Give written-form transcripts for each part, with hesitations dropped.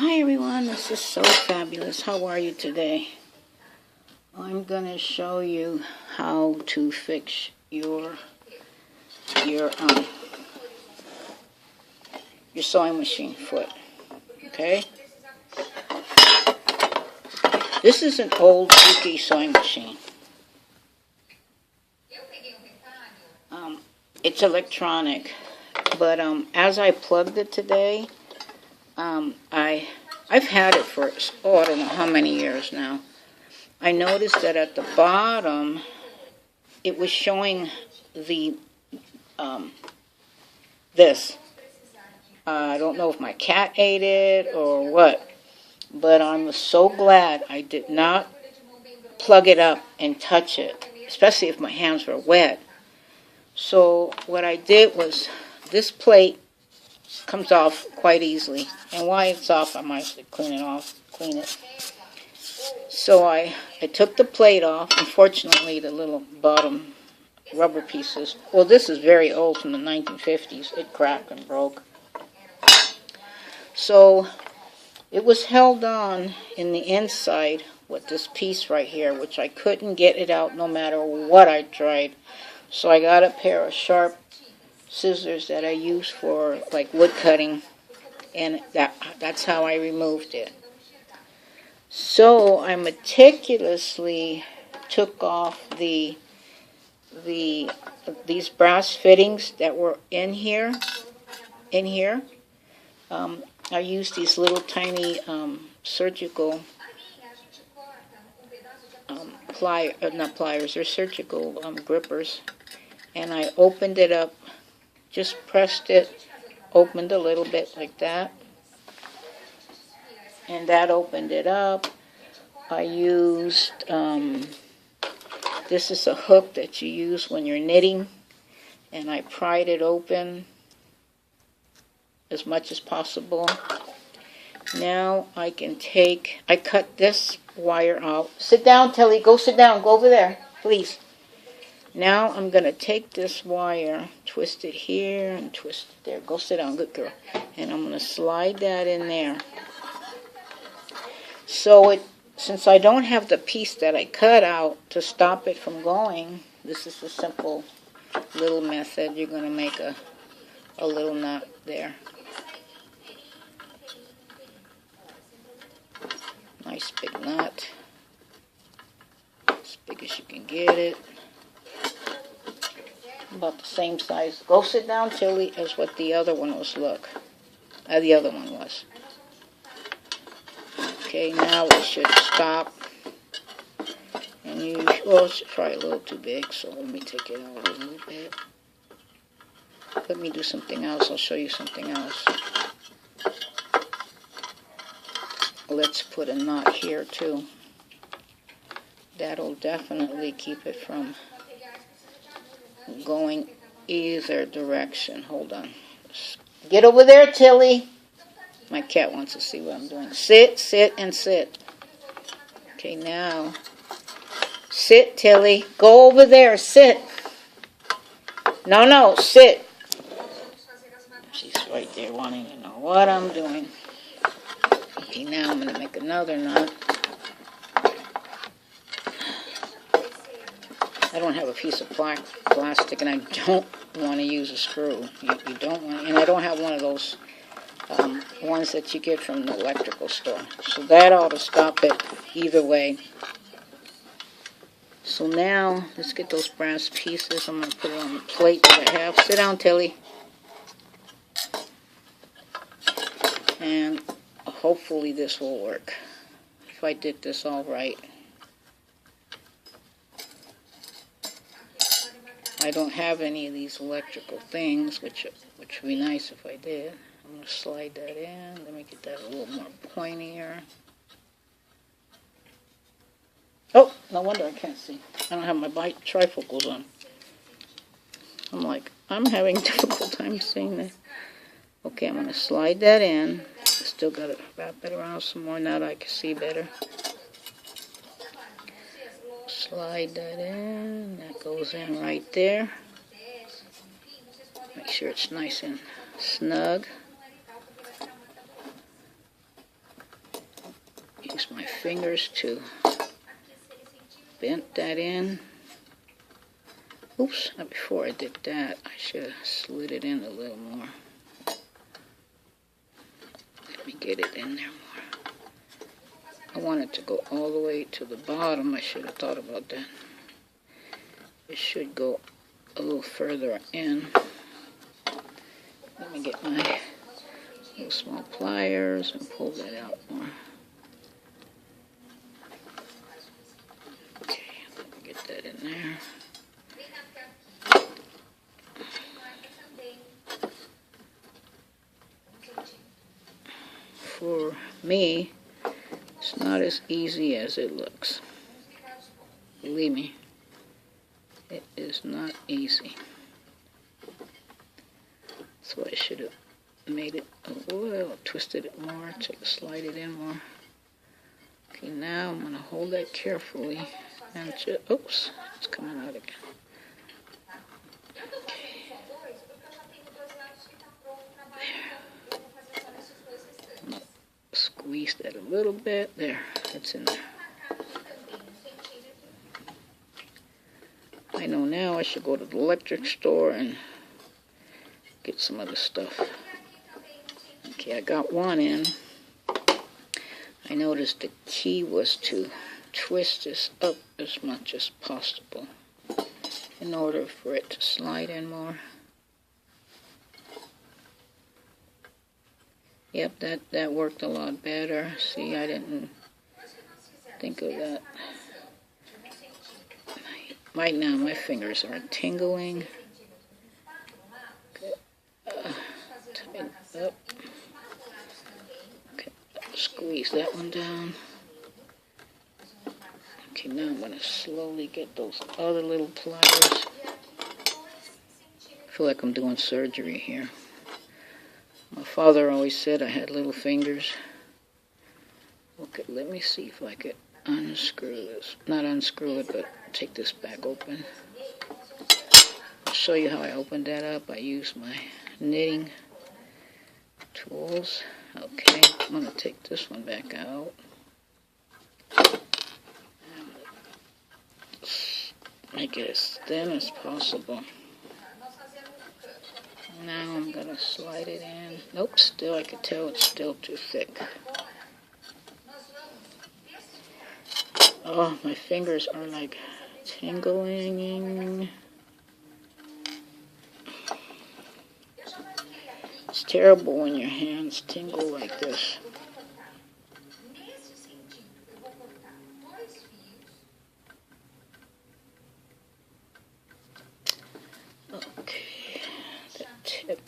Hi everyone, this is So Fabulous. How are you today? I'm going to show you how to fix your sewing machine foot. Okay? This is an old Juki sewing machine. It's electronic, but as I plugged it today, I've had it for, I don't know how many years now. I noticed that at the bottom, it was showing the, this. I don't know if my cat ate it or what, but I'm so glad I did not plug it up and touch it, especially if my hands were wet. So what I did was, this plate comes off quite easily, and while it's off, I might clean it. So I took the plate off. Unfortunately, the little bottom rubber pieces, well, this is very old, from the 1950s. It cracked and broke. So it was held on in the inside with this piece right here, which I couldn't get it out no matter what I tried. So I got a pair of sharp scissors that I use for like wood cutting, and that's how I removed it. So I meticulously took off these brass fittings that were in here. I used these little tiny surgical not pliers, they're surgical grippers, and I opened it up, just pressed it, opened a little bit like that, and that opened it up. I used, this is a hook that you use when you're knitting, and I pried it open as much as possible. Now I cut this wire out. Sit down, Tilly, go sit down, go over there, please. Now I'm going to take this wire, twist it here and twist it there. Go sit down, good girl. And I'm going to slide that in there. So since I don't have the piece that I cut out to stop it from going, this is a simple little method. You're going to make a little knot there. Nice big knot. As big as you can get it. About the same size. Go sit down, Tilly, as what the other one was, look. The other one was. Okay, now we should stop. And it's probably a little too big, so let me take it out a little bit. Let me do something else. I'll show you something else. Let's put a knot here, too. That'll definitely keep it from going either direction. Hold on. Get over there, Tilly. My cat wants to see what I'm doing. Sit, sit, and sit. Okay, now. Sit, Tilly. Go over there. Sit. No, sit. She's right there wanting to know what I'm doing. Okay, now I'm going to make another knot. I don't have a piece of plastic, and I don't want to use a screw. You don't want, and I don't have one of those ones that you get from the electrical store. So that ought to stop it either way. So now, let's get those brass pieces. I'm going to put it on the plate that I have. Sit down, Tilly. And hopefully this will work, if I did this all right. I don't have any of these electrical things, which would be nice if I did. I'm going to slide that in. Let me get that a little more pointier. Oh, no wonder I can't see. I don't have my trifocals on. I'm having a difficult time seeing that. Okay, I'm going to slide that in. Still got to wrap it around some more now that I can see better. Slide that in. That goes in right there. Make sure it's nice and snug. my fingers to bend that in. Oops, before I did that, I should have slid it in a little more. Let me get it in there more. I want it to go all the way to the bottom. I should have thought about that. It should go a little further in. Let me get my little small pliers and pull that out more. Okay, let me get that in there. For me, it's not as easy as it looks. Believe me, it is not easy. So I should have made it a little, twisted it more, slide it in more. Okay, now I'm going to hold that carefully and just, oops, it's coming out again. Squeeze that a little bit. There, it's in there. I know now I should go to the electric store and get some other stuff. Okay, I got one in. I noticed the key was to twist this up as much as possible in order for it to slide in more. Yep, that worked a lot better. See, I didn't think of that. Right now, my fingers are tingling. Okay, tighten up. Okay, squeeze that one down. Okay, now I'm going to slowly get those other little pliers. I feel like I'm doing surgery here. My father always said I had little fingers. Okay, let me see if I could unscrew this. Not unscrew it, but take this back open. I'll show you how I opened that up. I used my knitting tools. Okay, I'm going to take this one back out. Make it as thin as possible. Now I'm going to slide it in. Nope, still I can tell it's still too thick. Oh, my fingers are like tingling. It's terrible when your hands tingle like this. Okay, the tip.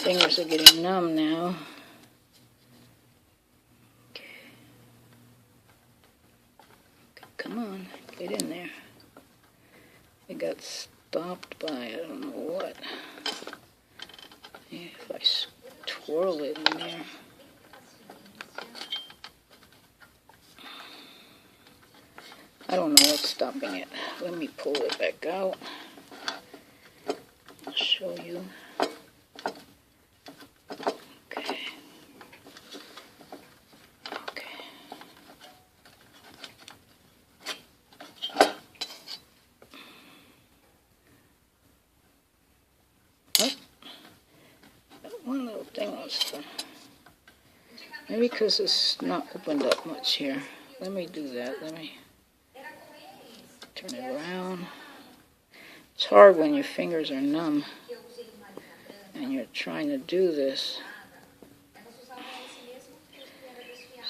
Fingers are getting numb now. Okay. Come on, get in there. It got stopped by I don't know what. Yeah, if I twirl it in there. I don't know what's stopping it. Let me pull it back out. I'll show you. Okay. Okay. Oh. One little thing wants to... Maybe because it's not opened up much here. Let me do that. Let me turn it around. It's hard when your fingers are numb and you're trying to do this.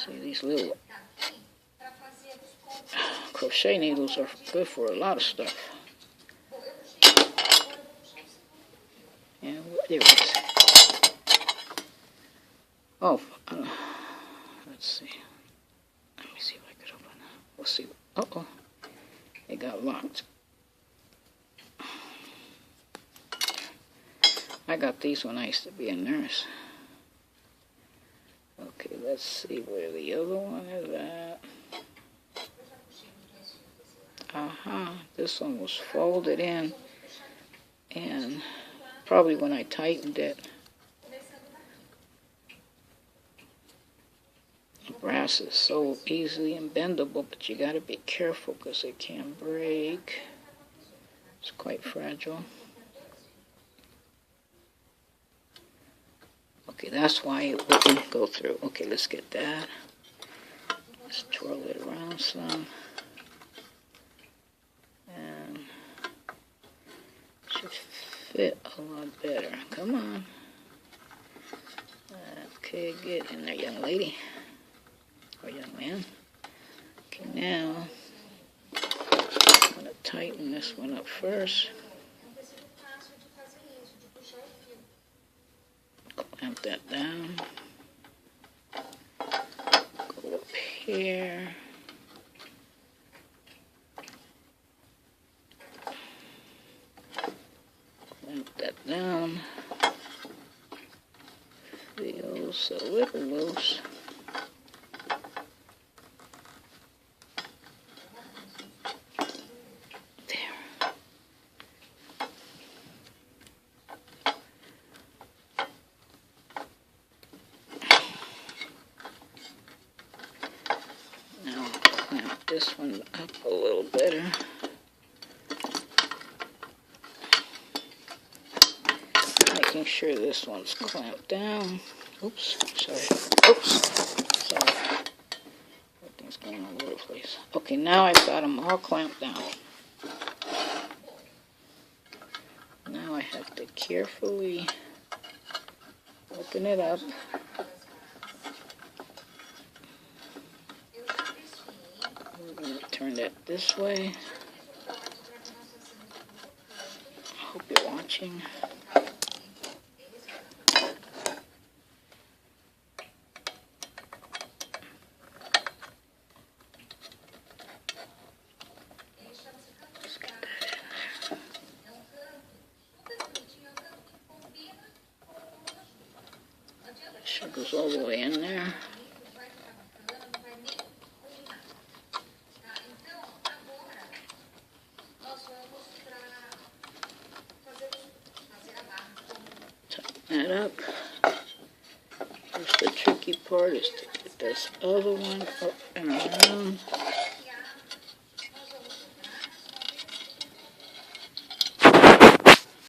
See, these little crochet needles are good for a lot of stuff. And there it is. Oh, let's see. Let me see if I could open that. We'll see. Uh-oh. It got locked. I got these when I used to be a nurse. Okay, let's see where the other one is at. Aha, this one was folded in, and probably when I tightened it, Brass is so easily bendable, but you gotta be careful because it can break. It's quite fragile. Okay, that's why it wouldn't go through. Okay, let's get that. Let's twirl it around some. And it should fit a lot better. Come on. Okay, get in there, young lady. Or young man. Okay, now I'm going to tighten this one up first. Clamp that down. Go up here. Clamp that down. Feels a little loose. This one up a little better. Making sure this one's clamped down. Oops, sorry. Oops, sorry. Everything's going all over the place. Okay, now I've got them all clamped down. Now I have to carefully open it up. Turn that this way. Hope you're watching. Sure goes all the way in there. That up. Here's the tricky part, is to get this other one up and around.